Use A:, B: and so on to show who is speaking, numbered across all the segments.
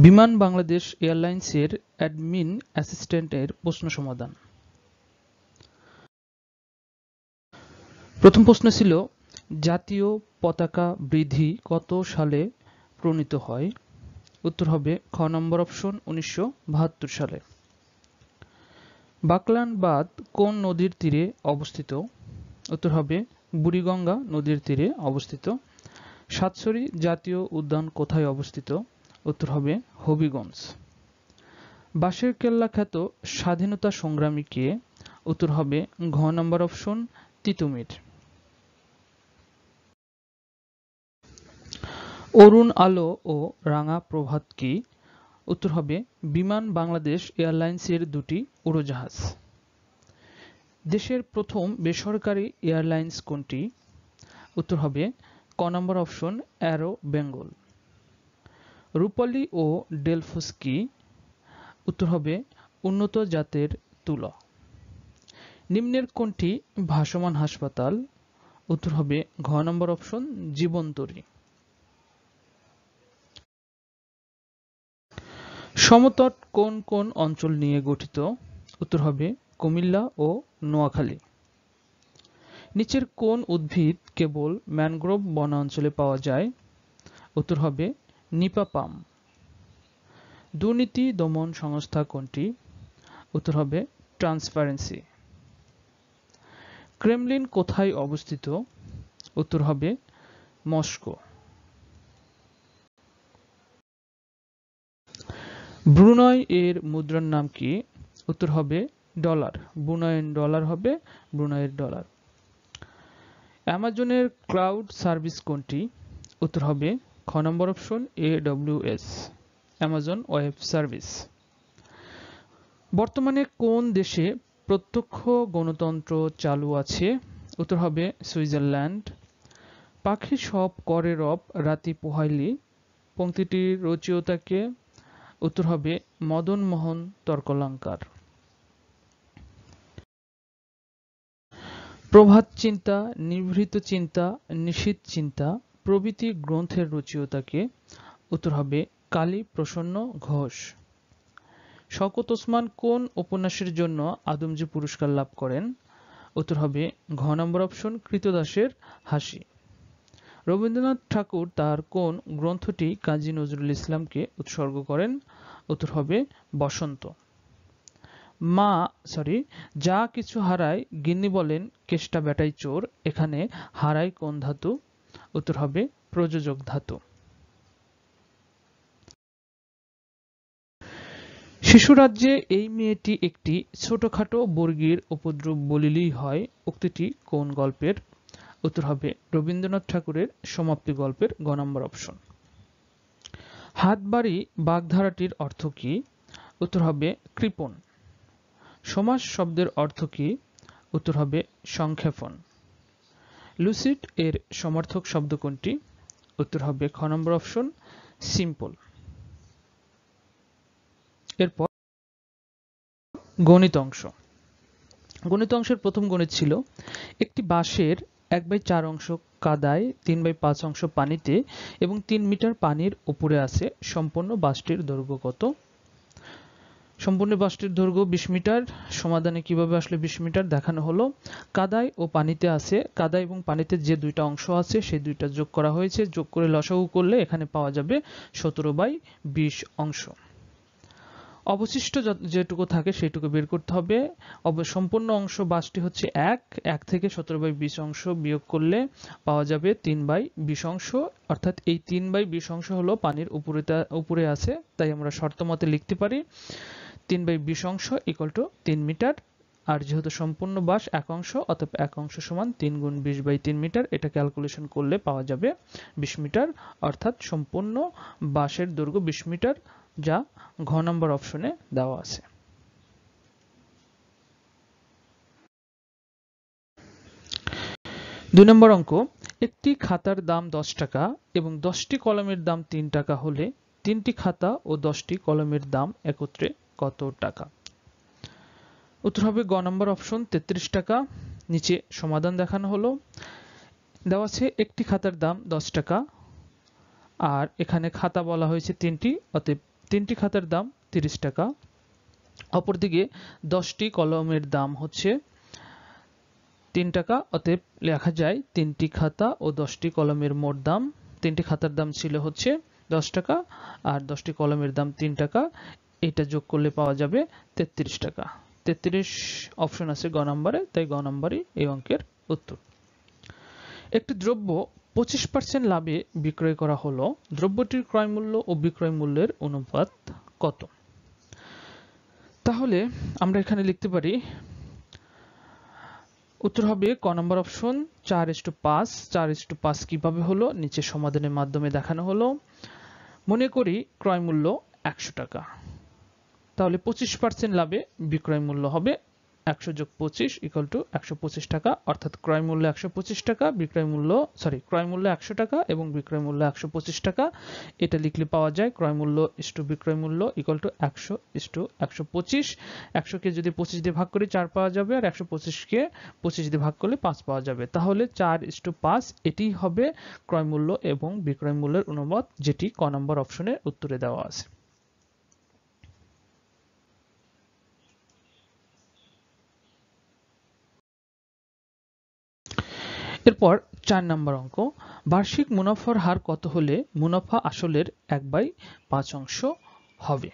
A: বিমান বাংলাদেশ এয়ারলাইন্সের অ্যাডমিন অ্যাসিস্ট্যান্টের প্রশ্ন সমাধান। প্রথম প্রশ্ন ছিল, জাতীয় পতাকা বৃদ্ধি কত সালে প্রণীত হয়? উত্তর হবে খ নম্বর অপশন 1972 সালে। বাকলান বাঁধ কোন নদীর তীরে অবস্থিত? উত্তর হবে বুড়িগঙ্গা নদীর তীরে অবস্থিত। সাতছড়ি জাতীয় উদ্যান কোথায় অবস্থিত? উত্তর হবে হবিগঞ্জ। বাঁশের কেল্লা খ্যাত স্বাধীনতা সংগ্রামী কে? উত্তর হবে ঘ নম্বর অপশন তিতুমির। অরুণ আলো ও রাঙা প্রভাত কি? উত্তর হবে বিমান বাংলাদেশ এয়ারলাইন্সের দুটি উড়োজাহাজ। দেশের প্রথম বেসরকারি এয়ারলাইন্স কোনটি? উত্তর হবে ক নম্বর অপশন অ্যারো বেঙ্গল। রূপালী ও ডেলফোস কি? উত্তর হবে উন্নত জাতের তুলা। নিম্নের কোনটি ভাসমান হাসপাতাল? উত্তর হবে ঘ নম্বর অপশন জীবনতরী। সমতট কোন কোন অঞ্চল নিয়ে গঠিত? উত্তর হবে কুমিল্লা ও নোয়াখালী। নিচের কোন উদ্ভিদ কেবল ম্যানগ্রোভ বনাঞ্চলে পাওয়া যায়? উত্তর হবে নিপা পাম। দুর্নীতি দমন সংস্থা কোনটি? উত্তর হবে ট্রান্সপারেন্সি। ক্রেমলিন কোথায় অবস্থিত? উত্তর হবে মস্কো। ব্রুনাই এর মুদ্রার নাম কি? উত্তর হবে ডলার। ব্রুনাইয়ের ডলার হবে ব্রুনাইয়ের ডলার। অ্যামাজনের ক্লাউড সার্ভিস কোনটি? উত্তর হবে খ নম্বর option AWS, Amazon web service. বর্তমানে কোন দেশে প্রত্যক্ষ গণতন্ত্র চালু আছে? উত্তর হবে সুইজারল্যান্ড। পাখি সব করে রব রাতি পোহাইলি পংক্তিটির রচয়িতা কে? উত্তর হবে মদন মোহন তর্কলঙ্কার। প্রভাত চিন্তা, নিভৃত চিন্তা, নিশীথ চিন্তা প্রভৃতি গ্রন্থের রচয়িতা কে? উত্তর হবে কালী প্রসন্ন ঘোষ। শওকত ওসমান কোন উপন্যাসের জন্য আদমজী পুরস্কার লাভ করেন? উত্তর হবে ঘ নম্বর অপশন কৃতদাসের হাসি। রবীন্দ্রনাথ ঠাকুর তার কোন গ্রন্থটি কাজী নজরুল ইসলামকে উৎসর্গ করেন? উত্তর হবে বসন্ত। যা কিছু হারায় গিন্নি বলেন কেষ্টা বেটাই চোর, এখানে হারায় কোন ধাতু? উত্তর হবে প্রযোজক ধাতু। শিশুরাজ্যে এই মেয়েটি একটি ছোটখাটো বর্গীর উপদ্রব বলিলেই হয় উক্তিটি কোন গল্পের? উত্তর হবে রবীন্দ্রনাথ ঠাকুরের সমাপ্তি গল্পের গ নম্বর অপশন। হাতবাড়ি বাগধারাটির অর্থ কি? উত্তর হবে কৃপণ। সমাস শব্দের অর্থ কি? উত্তর হবে সংক্ষেপণ। লুসিড এর সমার্থক শব্দ কোনটি? উত্তর হবে খ নম্বর অপশন সিম্পল। এরপর গণিত অংশ। গণিত অংশের প্রথম গণিত ছিল, একটি বাঁশের 1/4 অংশ কাদায়, 3/5 অংশ পানিতে এবং 3 মিটার পানির উপরে আছে। সম্পূর্ণ বাঁশটির দৈর্ঘ্য কত? সম্পূর্ণ বাঁশটির দৈর্ঘ্য 20 মিটার। সমাধানে কিভাবে আসলে 20 মিটার দেখানো হলো। কাদায় ও পানিতে আছে, কাদা এবং পানিতে যে দুইটা অংশ আছে সেই দুইটা যোগ করা হয়েছে, যোগ করে লসাগু করলে এখানে পাওয়া যাবে 17/20 অংশ। অবশিষ্ট যেটুকু থাকে সেটুকু বের করতে হবে। সম্পূর্ণ অংশ বাঁশটি হচ্ছে 1 থেকে 17/20 অংশ বিয়োগ করলে পাওয়া যাবে 3/20 অংশ, অর্থাৎ এই 3/20 অংশ হলো পানির উপরে আছে, তাই আমরা শর্ত মতে লিখতে পারি 3/20 অংশ = 3 মিটার। আর যেহেতু সম্পূর্ণ বাঁশ 1 অংশ, অতএব 1 অংশ সমান 3 × 20/3 মিটার। এটা ক্যালকুলেশন করলে পাওয়া যাবে 20 মিটার, অর্থাৎ সম্পূর্ণ বাঁশের দৈর্ঘ্য 20 মিটার, যা ঘ নম্বর অপশনে দেওয়া আছে। দুই নম্বর অঙ্ক, একটি খাতার দাম 10 টাকা এবং 10টি কলমের দাম 3 টাকা হলে 3টি খাতা ও 10টি কলমের দাম একত্রে কত টাকা? উত্তর হবে গ নম্বর অপশন 33 টাকা। নিচে সমাধান দেখানো হলো। দেওয়া আছে একটি খাতার দাম 10 টাকা আর এখানে খাতা বলা হয়েছে 3টি, অতএব 3টি খাতার দাম 30 টাকা। অপরদিকে 10টি কলমের দাম হচ্ছে 3 টাকা। অতএব লেখা যায় 3টি খাতা ও 10টি কলমের মোট দাম, 3টি খাতার দাম ছিল হচ্ছে 10 টাকা আর 10টি কলমের দাম 3 টাকা। এটা যোগ করলে পাওয়া যাবে 33 টাকা। 33 অপশন আছে গ নম্বরে, তাই গ নম্বরই এই অঙ্কের উত্তর। একটি দ্রব্য 25% লাভে বিক্রয় করা হলো, দ্রব্যটির ক্রয় মূল্য ও বিক্রয় মূল্যের অনুপাত কত? তাহলে আমরা এখানে লিখতে পারি উত্তর হবে ক নম্বর অপশন 4:5। 4:5 কিভাবে হলো নিচে সমাধানের মাধ্যমে দেখানো হলো। মনে করি ক্রয় মূল্য 100 টাকা, তাহলে 25% লাভে বিক্রয় মূল্য হবে 100 যোগ 25 = 125 টাকা, অর্থাৎ ক্রয় মূল্য 125 টাকা, ক্রয় মূল্য 100 টাকা এবং বিক্রয় মূল্য 125 টাকা। এটা লিখলে পাওয়া যায় ক্রয় মূল্য ইস্টু বিক্রয় মূল্য = 100 ইস্টু 125। 100 কে যদি 25 দিয়ে ভাগ করি 4 পাওয়া যাবে, আর 125 কে 25 দিয়ে ভাগ করলে 5 পাওয়া যাবে। তাহলে 4:5 এটিই হবে ক্রয় মূল্য এবং বিক্রয় মূল্যের অনুপাত, যেটি ক নম্বর অপশনের উত্তরে দেওয়া আছে। এরপর 4 নম্বর অঙ্ক, বার্ষিক মুনাফার হার কত হলে মুনাফা আসলের 1/5 হবে?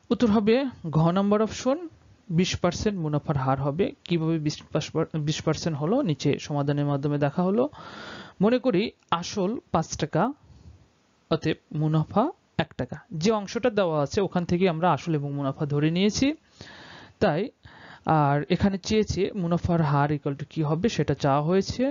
A: উত্তর হবে ঘ নম্বর অপশন 20% মুনাফার হার হবে। কিভাবে 20% হলো নিচে সমাধানের মাধ্যমে দেখা হলো। মনে করি আসল 5 টাকা, অতএব মুনাফা 1 টাকা। যে অংশটা দেওয়া আছে ওখান থেকে আমরা আসল এবং মুনাফা ধরে নিয়েছি, তাই আর এখানে চেয়েছে মুনাফার হার = কি হবে সেটা চাওয়া হয়েছে।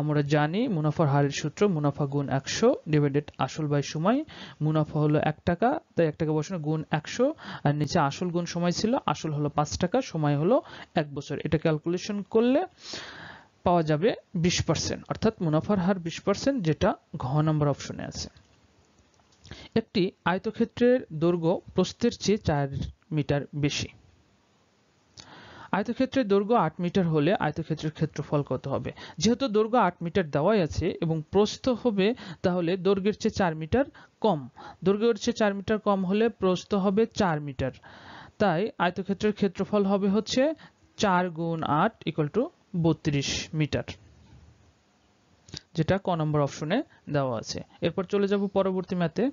A: আমরা জানি মুনাফার হারের সূত্র মুনাফা গুণ 100 ডিভাইডেড আসল বাই সময়। মুনাফা হলো 1 টাকা, তাই 1 টাকা বসানো গুণ 100, আর নিচে আসল গুণ সময় ছিল, আসল হলো 5 টাকা, সময় হলো 1 বছর। এটা ক্যালকুলেশন করলে পাওয়া যাবে 20%, অর্থাৎ মুনাফার হার 20%, যেটা ঘ নম্বর অপশনে আছে। একটি আয়তক্ষেত্রের দৈর্ঘ্য প্রস্থের চেয়ে 4 মিটার বেশি। আয়তক্ষেত্রের দৈর্ঘ্য 8 মিটার হলে আয়তক্ষেত্রের ক্ষেত্রফল কত হবে? যেহেতু দৈর্ঘ্য 8 মিটার দেওয়াই আছে এবং প্রস্থ হবে, তাহলে দৈর্ঘ্যের চেয়ে 4 মিটার কম। দৈর্ঘ্যের চেয়ে 4 মিটার কম হলে প্রস্থ হবে 4 মিটার। তাই আয়তক্ষেত্রের ক্ষেত্রফল হবে হচ্ছে 4 গুণ 8 = 32 মিটার, যেটা ক নম্বর অপশনে দেওয়া আছে। এরপর চলে যাব পরবর্তী ম্যাথে।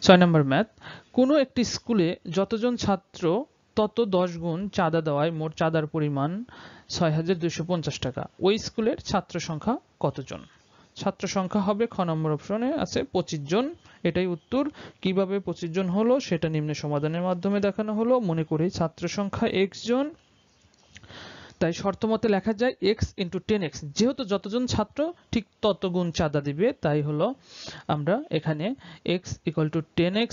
A: 6 নম্বর ম্যাথ, কোনো একটি স্কুলে যতজন ছাত্র তত 10 গুণ চাঁদা দেওয়ায় মোট চাঁদার পরিমাণ 6250 টাকা। ওই স্কুলের ছাত্র সংখ্যা কতজন? ছাত্র সংখ্যা হবে খ নম্বর অপশনে আছে 25 জন। এটাই উত্তর। কিভাবে 25 জন হলো সেটা নিম্নে সমাধানের মাধ্যমে দেখানো হলো। মনে করি ছাত্র সংখ্যা x জন, তাই শর্ত মতে লেখা যায় x × 10x। যেহেতু যতজন ছাত্র ঠিক তত গুণ চাঁদা দিবে, তাই হলো আমরা এখানে x = 10x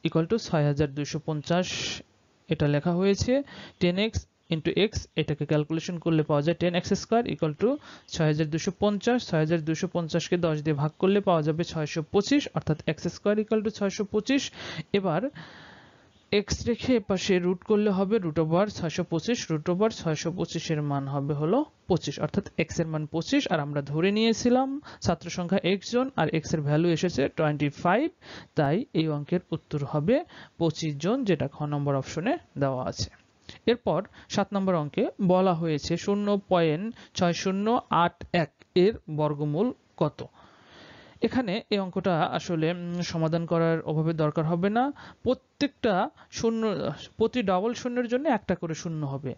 A: = 6250 এটা লেখা হয়েছে। 10x × x এটাকে ক্যালকুলেশন করলে পাওয়া যায় 10x² = 6250। 6250 কে 10 দিয়ে ভাগ করলে পাওয়া যাবে 625, অর্থাৎ x² = 625। এবার x রেখে এপাশে রুট করলে হবে √625। √625 এর মান হবে হলো 25, অর্থাৎ x এর মান 25। আর আমরা ধরে নিয়েছিলাম ছাত্র সংখ্যা x জন আর x এর ভ্যালু এসেছে 25, তাই এই অঙ্কের উত্তর হবে 25 জন, যেটা খ নম্বর অপশনে দেওয়া আছে। এরপর 7 নম্বর অঙ্কে বলা হয়েছে 0.6081 এর বর্গমূল কত? এখানে এই অঙ্কটা আসলে সমাধান করার ওভাবে দরকার হবে না। প্রত্যেকটা শূন্য, প্রতি ডাবল শূন্যের জন্য একটা করে শূন্য হবে।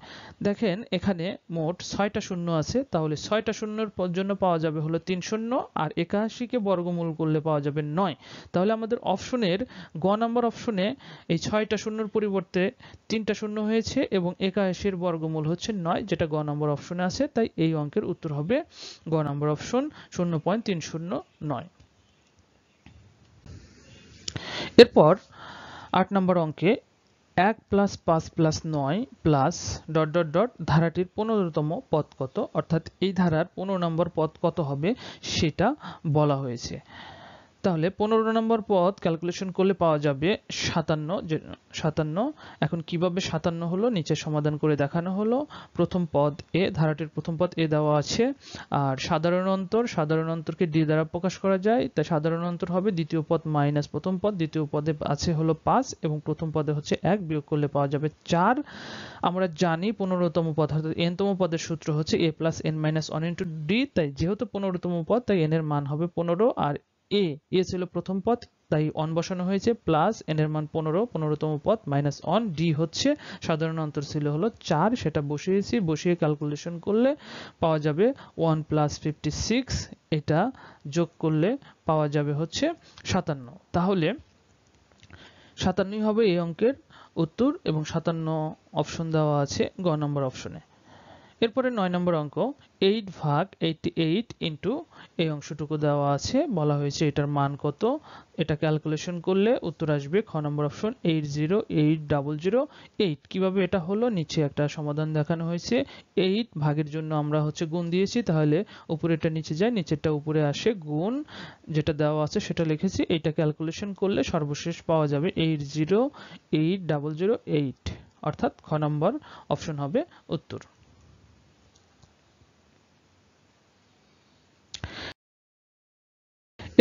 A: দেখেন এখানে মোট 6টা শূন্য আছে, তাহলে 6টা শূন্যের জন্য পাওয়া যাবে হলো 3 শূন্য, আর 81 কে বর্গমূল করলে পাওয়া যাবে 9। তাহলে আমাদের অপশনের গ নম্বর অপশনে এই 6টা শূন্যর পরিবর্তে 3টা শূন্য হয়েছে এবং 81 এর বর্গমূল হচ্ছে 9, যেটা গ নম্বর অপশনে আছে। তাই এই অঙ্কের উত্তর হবে গ নম্বর অপশন 0.309। এরপর 8 নম্বর অঙ্কে 1 + 5 + 9 ধারাটির 15তম পদ কত? অর্থাৎ এই ধারার 15 নম্বর পদ কত হবে সেটা বলা হয়েছে। তাহলে 15 নম্বর পদ ক্যালকুলেশন করলে পাওয়া যাবে 57। এখন কিভাবে 57 হলো নিচে সমাধান করে দেখানো হলো। প্রথম পদ এ, ধারাটির প্রথম পদ এ দেওয়া আছে, আর সাধারণ অন্তরকে ডি দ্বারা প্রকাশ করা যায়, তাই সাধারণ অন্তর হবে দ্বিতীয় পদ মাইনাস প্রথম পদ, দ্বিতীয় পদে আছে হলো 5 এবং প্রথম পদে হচ্ছে 1, বিয়োগ করলে পাওয়া যাবে 4। আমরা জানি 15তম পদ অর্থাৎ n তম পদের সূত্র হচ্ছে a plus n minus 1 into D, তাই যেহেতু 15তম পদ তাই n এর মান হবে 15, আর এ ছিল প্রথম পদ তাই 1 বসানো হয়েছে, প্লাস n এর মান 15তম পদ মাইনাস 1, ডি হচ্ছে সাধারণ অন্তর ছিল হলো 4, সেটা বসিয়েছি, বসিয়ে ক্যালকুলেশন করলে পাওয়া যাবে 1 প্লাস 56, এটা যোগ করলে পাওয়া যাবে হচ্ছে 57। তাহলে 57ই হবে এই অঙ্কের উত্তর এবং 57 অপশন দেওয়া আছে গ নম্বর অপশনে। এরপরে 9 নম্বর অঙ্ক 8 ভাগ 88 ইন্টু এই অংশটুকু দেওয়া আছে, বলা হয়েছে এটার মান কত। এটা ক্যালকুলেশন করলে উত্তর আসবে খ নম্বর অপশন 808008। কিভাবে এটা হলো নিচে একটা সমাধান দেখানো হয়েছে। 8 ভাগের জন্য আমরা হচ্ছে গুণ দিয়েছি, তাহলে উপরেটা নিচে যায়, নিচেরটা উপরে আসে, গুণ যেটা দেওয়া আছে সেটা লিখেছি। এটা ক্যালকুলেশন করলে সর্বশেষ পাওয়া যাবে 808008, অর্থাৎ খ নম্বর অপশন হবে উত্তর।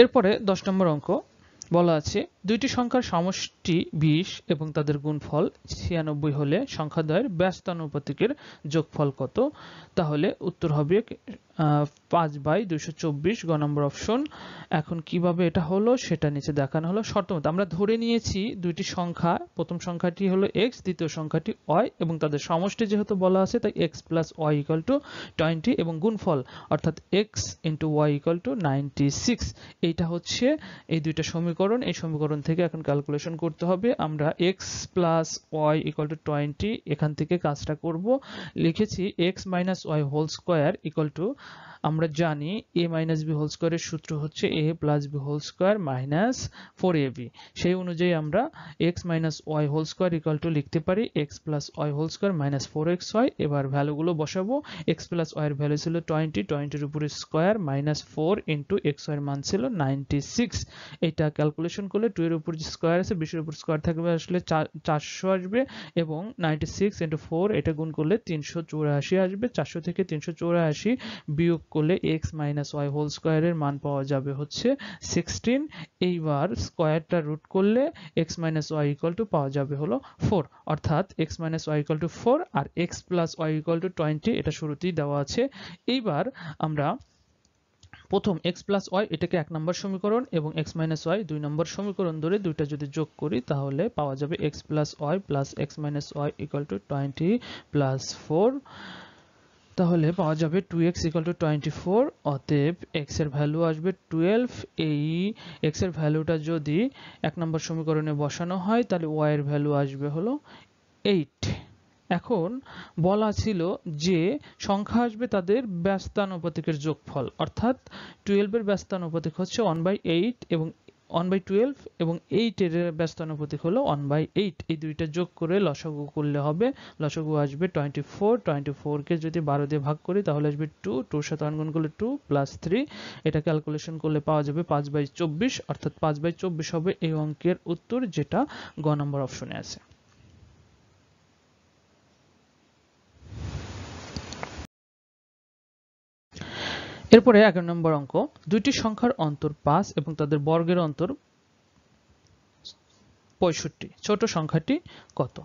A: এরপরে 10 নম্বর অঙ্ক বলা আছে দুইটি সংখ্যার সমষ্টি 20 এবং তাদের গুণফল 96 হলে সংখ্যাদ্বয়ের ব্যস্তানুপাতিকের যোগফল কত। তাহলে উত্তর হবে 5/224 গ নম্বর অপশন। এখন কিভাবে এটা হলো সেটা নিচে দেখানো হলো। শর্তমত আমরা ধরে নিয়েছি দুইটি সংখ্যা, প্রথম সংখ্যাটি হলো x, দ্বিতীয় সংখ্যাটি y এবং তাদের সমষ্টি যেহেতু বলা আছে তাই x plus y equal to 20 এবং গুণফল অর্থাৎ x into y equal to 96। এইটা হচ্ছে এই দুইটা সমীকরণ। এই সমীকরণ থেকে এখন ক্যালকুলেশন করতে হবে। আমরা x plus y equal to 20 এখান থেকে কাজটা করব। লিখেছি x minus y whole square equal to, আমরা জানি a minus b whole square এর সূত্র হচ্ছে a plus b whole square minus 4ab। সেই অনুযায়ী আমরা x minus y whole square equal to লিখতে পারি x plus y whole square minus 4xy। এবার ভ্যালুগুলো বসাবো। x plus y এর ভ্যালু ছিল 20, 20 এর উপরে স্কয়ার মাইনাস 4 ইনটু xy এর মান ছিল 96। এটা ক্যালকুলেশন করলে 2 এর উপর যে স্কয়ার আছে 20 এর উপর স্কয়ার থাকবে আসলে 400 আসবে এবং 96 ইনটু 4 এটা গুণ করলে 384 আসবে। 400 থেকে 384 বিয়োগ করলে x মাইনাস y হোল স্কয়ারের মান পাওয়া যাবে হচ্ছে 16। এইবার স্কয়ারটা রুট করলে x minus y equal to পাওয়া যাবে হলো 4, অর্থাৎ x minus y equal to 4 আর x plus y equal to 20 এটা শুরুতেই দেওয়া আছে। এইবার আমরা প্রথম x প্লাস y এটাকে 1 নম্বর সমীকরণ এবং x মাইনাস y 2 নম্বর সমীকরণ ধরে দুইটা যদি যোগ করি তাহলে পাওয়া যাবে x plus y plus x minus y equal to 20 plus 4। তাহলে পাওয়া যাবে 2x equal to 24, অতএব x এর ভ্যালু আসবে 12। এই x এর ভ্যালুটা যদি 1 নম্বর সমীকরণে বসানো হয় তাহলে y এর ভ্যালু আসবে হলো 8। এখন বলা ছিল যে সংখ্যা আসবে তাদের ব্যস্তানুপাতিকের যোগফল, অর্থাৎ 12 এর ব্যস্তানুপাতিক হচ্ছে 1/8 এবং 1/12 এবং 8 এর ব্যস্তানুপাতিক হলো 1/8। এই দুইটা যোগ করে লসাগু করলে হবে, লসাগু আসবে 24। 24 কে যদি 12 দিয়ে ভাগ করি তাহলে আসবে 2, 2 এর সাথে 1 গুণ করলে 2 প্লাস 3। এটা ক্যালকুলেশন করলে পাওয়া যাবে 5/24, অর্থাৎ 5/24 হবে এই অঙ্কের উত্তর, যেটা গ নম্বর অপশনে আছে। এরপরে 11 নম্বর অঙ্ক দুইটি সংখ্যার অন্তর 5 এবং তাদের বর্গের অন্তর 65, ছোট সংখ্যাটি কত।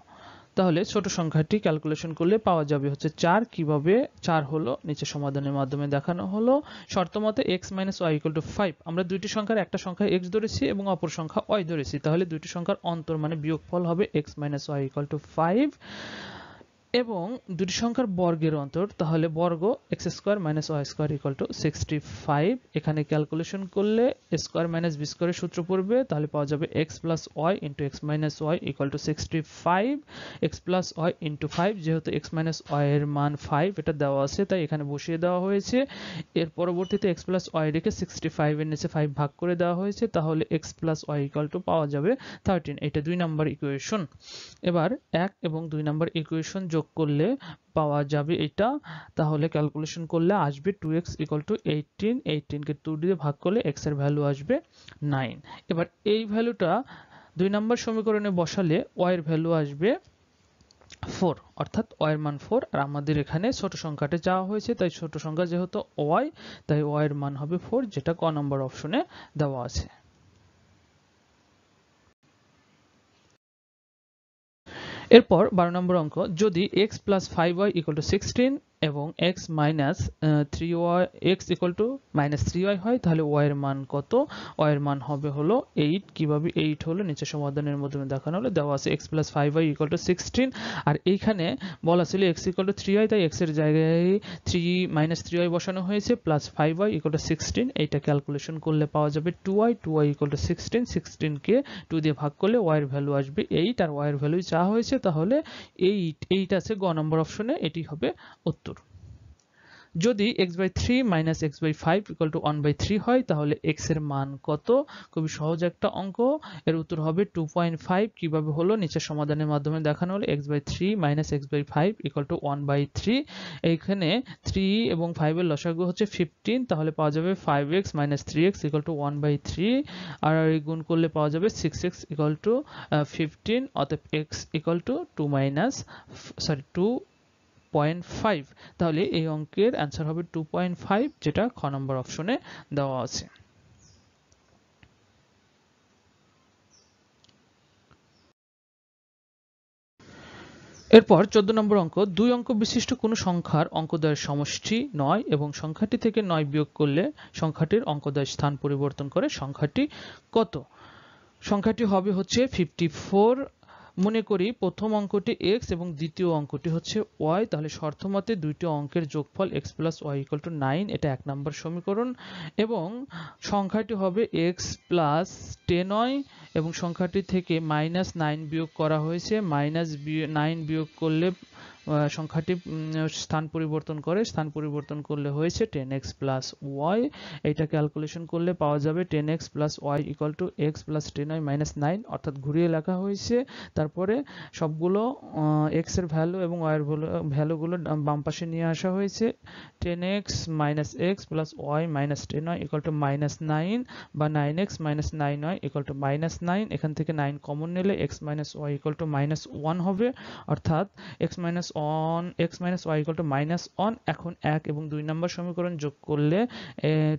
A: তাহলে ছোট সংখ্যাটি ক্যালকুলেশন করলে পাওয়া যাবে হচ্ছে 4। কিভাবে 4 হলো নিচে সমাধানের মাধ্যমে দেখানো হলো। শর্তমতে x y 5, আমরা দুইটি সংখ্যার একটা সংখ্যা x ধরেছি এবং অপর সংখ্যা y ধরেছি, তাহলে দুইটি সংখ্যার অন্তর মানে বিয়োগফল হবে x y 5 এবং দুটি সংখ্যার বর্গের অন্তর, তাহলে বর্গ x square minus y square equal to 65। এখানে ক্যালকুলেশন করলে স্কয়ার মাইনাস বি স্কয়ারের সূত্র পড়বে, তাহলে পাওয়া যাবে x plus y into x minus y equal two 65। x plus y into 5, যেহেতু x মাইনাস y এর মান 5 এটা দেওয়া আছে তাই এখানে বসিয়ে দেওয়া হয়েছে। এর পরবর্তীতে x প্লাস y রেখে 65 এর নিচে 5 ভাগ করে দেওয়া হয়েছে, তাহলে x plus y equal to পাওয়া যাবে 13। এটা 2 নম্বর ইকুয়েশন। এবার 1 এবং 2 নম্বর ইকুয়েশন যোগ যোগ করলে পাওয়া যাবে এটা, তাহলে ক্যালকুলেশন করলে আসবে 2x ইকুয়াল টু 18, 18 কে 2 দিয়ে ভাগ করলে x এর ভ্যালু আসবে 9। এবার এই ভ্যালুটা 2 নম্বর সমীকরণে বসালে y এর ভ্যালু আসবে 4, অর্থাৎ y এর মান 4। আর আমাদের এখানে ছোট সংখ্যাটা চাওয়া হয়েছে, তাই ছোট সংখ্যা যেহেতু y, তাই y এর মান হবে 4, যেটা ক নম্বর অপশনে দেওয়া আছে। এরপর 12 নম্বর অঙ্ক, যদি x plus 5y equal to 16 এবং x minus 3y x equal to minus 3y হয়, তাহলে y এর মান কত? y এর মান হবে হলো 8। কিভাবে 8 হলো নিচে সমাধানের মাধ্যমে দেখানো হলো। দেওয়া আছে x plus 5y equal to 16, আর এইখানে বলা ছিল x equal to 3y, তাই x এর জায়গায় 3 minus 3y বসানো হয়েছে, প্লাস 5y equal to 16। এইটা ক্যালকুলেশন করলে পাওয়া যাবে 2y, 2y equal to 16, 16 কে 2 দিয়ে ভাগ করলে y এর ভ্যালু আসবে 8, আর y এর ভ্যালু চাওয়া হয়েছে, তাহলে 8 আছে গ নম্বর অপশনে, এটি হবে উত্তর। যদি x/3 minus x/5 equal to 1/3 হয়, তাহলে x এর মান কত? খুবই সহজ একটা অঙ্ক, এর উত্তর হবে 2.5। কিভাবে হলো নিচে সমাধানের মাধ্যমে দেখানো হলো। x/3 minus x/5 equal to 1/3। এইখানে 3 এবং 5 এর লসাগু হচ্ছে 15, তাহলে পাওয়া যাবে 5x minus 3x equal to 1/3, আর এই গুণ করলে পাওয়া যাবে 6x equal to 15, অতএব x equal to 2.5। তাহলে এই অঙ্কের অ্যান্সার হবে 2.5, যেটা খ নম্বর অপশনে দেওয়া আছে। এরপর 14 নম্বর অঙ্ক, 2 অঙ্ক বিশিষ্ট কোনো সংখ্যার অঙ্কদ্বয়ের সমষ্টি 9 এবং সংখ্যাটি থেকে 9 বিয়োগ করলে সংখ্যাটির অঙ্কদ্বয় স্থান পরিবর্তন করে সংখ্যাটি কত? সংখ্যাটি হবে হচ্ছে 54। মনে করি প্রথম অঙ্কটি x এবং দ্বিতীয় অঙ্কটি হচ্ছে y, তাহলে শর্তমতে দুইটি অঙ্কের যোগফল x plus y equal to 9, এটা 1 নম্বর সমীকরণ। এবং সংখ্যাটি হবে x plus 10y, এবং সংখ্যাটি থেকে -9 বিয়োগ করা হয়েছে, -9 বিয়োগ করলে সংখ্যাটি স্থান পরিবর্তন করে, স্থান পরিবর্তন করলে হয়েছে 10x plus y। এটা ক্যালকুলেশন করলে পাওয়া যাবে 10x plus y equal to x plus 10y minus 9, অর্থাৎ ঘুরিয়ে লেখা হয়েছে। তারপরে সবগুলো x এর ভ্যালু এবং y এর ভ্যালুগুলো বাম পাশে নিয়ে আসা হয়েছে। 10x minus x plus y minus 10y equal to -9, বা 9x minus 9y equal to -9। এখান থেকে 9 কমন নিলে x minus y equal to -1 হবে, অর্থাৎ x minus y equal to -1। এখন 1 এবং 2 নম্বর সমীকরণ যোগ করলে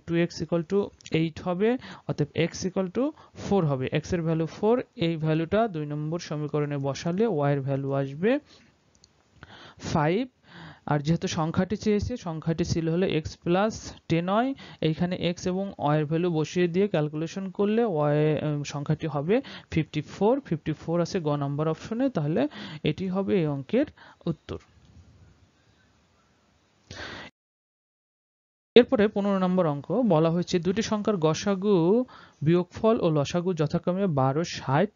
A: 2x equal to 8 হবে, অতএব x equal to 4 হবে। x এর ভ্যালু 4, এই ভ্যালুটা 2 নম্বর সমীকরণে বসালে y এর ভ্যালু আসবে 5। আর যেহেতু সংখ্যাটি চেয়েছে, সংখ্যাটি ছিল হলো x plus 10y, এইখানে x এবং y এর ভ্যালু বসিয়ে দিয়ে ক্যালকুলেশন করলে y সংখ্যাটি হবে 54। 54 আছে গ নম্বর অপশনে, তাহলে এটি হবে এই অঙ্কের উত্তর। এরপরে 15 নম্বর অঙ্ক, বলা হয়েছে দুটি সংখ্যার গসাগু, বিয়োগফল ও লসাগু যথাক্রমে 1260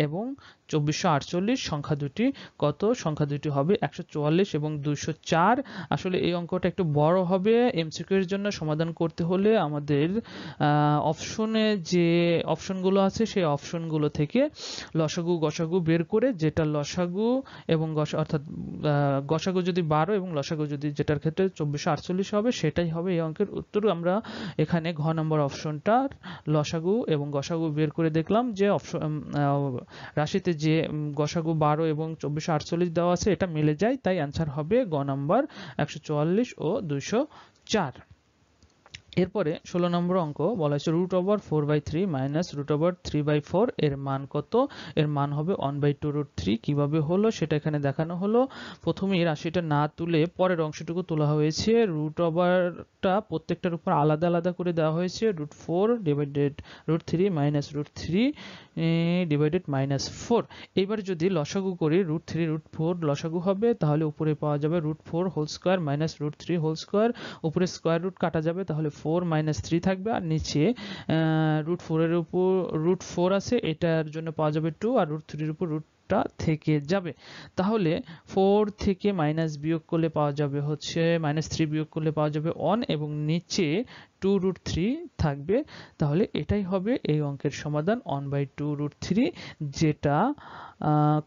A: এবং 2448। সংখ্যা দুটি কত? সংখ্যা দুটি হবে 144 এবং 204। আসলে এই অঙ্কটা একটু বড় হবে, এমসিকিউ এর জন্য সমাধান করতে হলে আমাদের অপশনে যে অপশনগুলো আছে সেই অপশনগুলো থেকে লসাগু গসাগু বের করে, যেটা লসাগু এবং অর্থাৎ গসাগু যদি 12 এবং লসাগু যদি যেটার ক্ষেত্রে 2448 হবে, সেটাই হবে এই অঙ্কের উত্তর। আমরা এখানে ঘ নম্বর অপশনটার লসাগু এবং গসাগু বের করে দেখলাম যে রাশিতে যে গসাগু 12 এবং 2448 দেওয়া আছে, এটা মিলে যায়, তাই অ্যান্সার হবে গ নম্বর 144 ও 204। এরপরে 16 নম্বর অঙ্ক, বলা হয়েছে √4/3 মাইনাস √3/4 এর মান কত? এর মান হবে 1/2√3। কিভাবে হলো সেটা এখানে দেখানো হলো। প্রথমেই রাশিটা না তুলে পরের অংশটুকু তোলা হয়েছে। √টা প্রত্যেকটার উপর আলাদা আলাদা করে দেওয়া হয়েছে। √4 ডিভাইডেড √3 মাইনাস √3 ডিভাইডেড -4। এবার যদি লসাগু করি, √3 √4 লসাগু হবে, তাহলে উপরে পাওয়া যাবে √4 whole square minus √3 whole square. উপরে স্কয়ার রুট কাটা যাবে, তাহলে 4 - 3 থাকবে, আর নিচে √4 এর উপর √4 আছে, এটার জন্য পাওয়া যাবে 2, আর √3 এর উপর বিয়োগটা থেকে যাবে। তাহলে 4 থেকে মাইনাস বিয়োগ করলে পাওয়া যাবে হচ্ছে -3 বিয়োগ করলে পাওয়া যাবে 1 এবং নিচে 2√3 থাকবে। তাহলে এটাই হবে এই অঙ্কের সমাধান 1/2√3, যেটা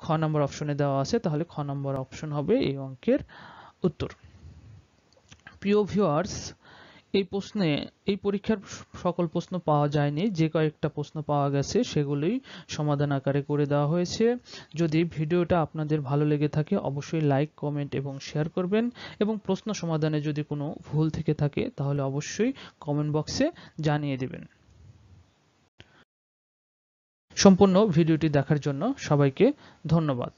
A: খ নম্বর অপশনে দেওয়া আছে। তাহলে খ নম্বর অপশন হবে এই অঙ্কের উত্তর। প্রিয় ভিউয়ার্স, এই পরীক্ষার সকল প্রশ্ন পাওয়া যায়নি, যে কয়েকটা প্রশ্ন পাওয়া গেছে সেগুলোই সমাধান আকারে করে দেওয়া হয়েছে। যদি ভিডিওটা আপনাদের ভালো লেগে থাকে অবশ্যই লাইক, কমেন্ট এবং শেয়ার করবেন, এবং প্রশ্ন সমাধানে যদি কোনো ভুল থেকে থাকে তাহলে অবশ্যই কমেন্ট বক্সে জানিয়ে দেবেন। সম্পূর্ণ ভিডিওটি দেখার জন্য সবাইকে ধন্যবাদ।